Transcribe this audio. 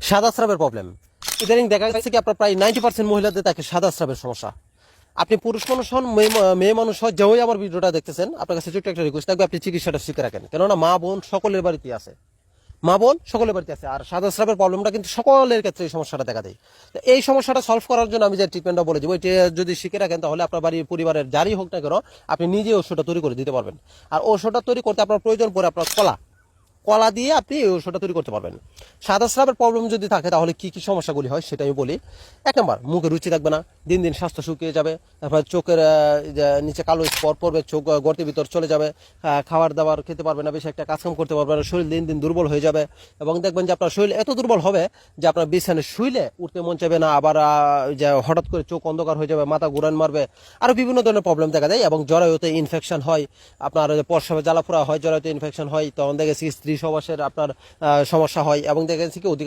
সাদা স্রাবের প্রবলেম ইদানিং দেখা যাচ্ছে কি আপনার প্রায় 90% মহিলাদের থাকে সাদা স্রাবের সমস্যা। আপনি পুরুষ মানুষ হন মেয়ে মানুষ হন, যেই আমার ভিডিওটা দেখতেছেন, আপনার কাছে ছোট্ট একটা রিকোয়েস্ট থাকবে, আপনি চিকিৎসাটা শিখে রাখেন, কেননা মা বোন সকলের বাড়িতে আছে। মা বোন সকলের বাড়িতে আছে, আর সাদা স্রাবের প্রবলেমটা কিন্তু সকলের ক্ষেত্রে এই সমস্যাটা দেখা দেয়। তো এই সমস্যাটা সলভ করার জন্য আমি যে ট্রিটমেন্টটা বলে দিব, এটা যদি শিখে রাখেন তাহলে আপনার বাড়ির পরিবারের যারই হোক না কেন আপনি নিজে ওষুধটা তৈরি করে দিতে পারবেন। আর ওষুধটা তৈরি করতে আপনার প্রয়োজন পড়ে আপনার কলা, কলা দিয়ে আপনি এই ওষুধটা তৈরি করতে পারবেন। সাদা স্রাবের প্রবলেম যদি থাকে তাহলে কি কি সমস্যাগুলি হয় সেটা আমি বলি। এক নম্বর, মুখে রুচি থাকবে না, দিন দিন স্বাস্থ্য শুকিয়ে যাবে, তারপর চোখের নিচে কালো স্পট পড়বে, চোখ গর্তের ভিতর চলে যাবে, খাবার দাবার খেতে পারবে না, বেশি একটা কাজকাম করতে পারবে না, শরীর দিন দিন দুর্বল হয়ে যাবে, এবং দেখবেন যে আপনার শরীর এত দুর্বল হবে যে আপনার বিছানায় শুইলে উঠতে মন চাইবে না, আবার যে হঠাৎ করে চোখ অন্ধকার হয়ে যাবে, মাথা ঘুরান মারবে, আরো বিভিন্ন ধরনের প্রবলেম দেখা যায়। এবং জরায়ুতে ইনফেকশন হয়, আপনার প্রস্রাবে জ্বালাফোড়া হয়, জরায়ুতে ইনফেকশন হয়, তখন দেখেছি স্ত্রী সবাসের আপনার সমস্যা হয়, এবং দেখেছি কি অধিকাংশ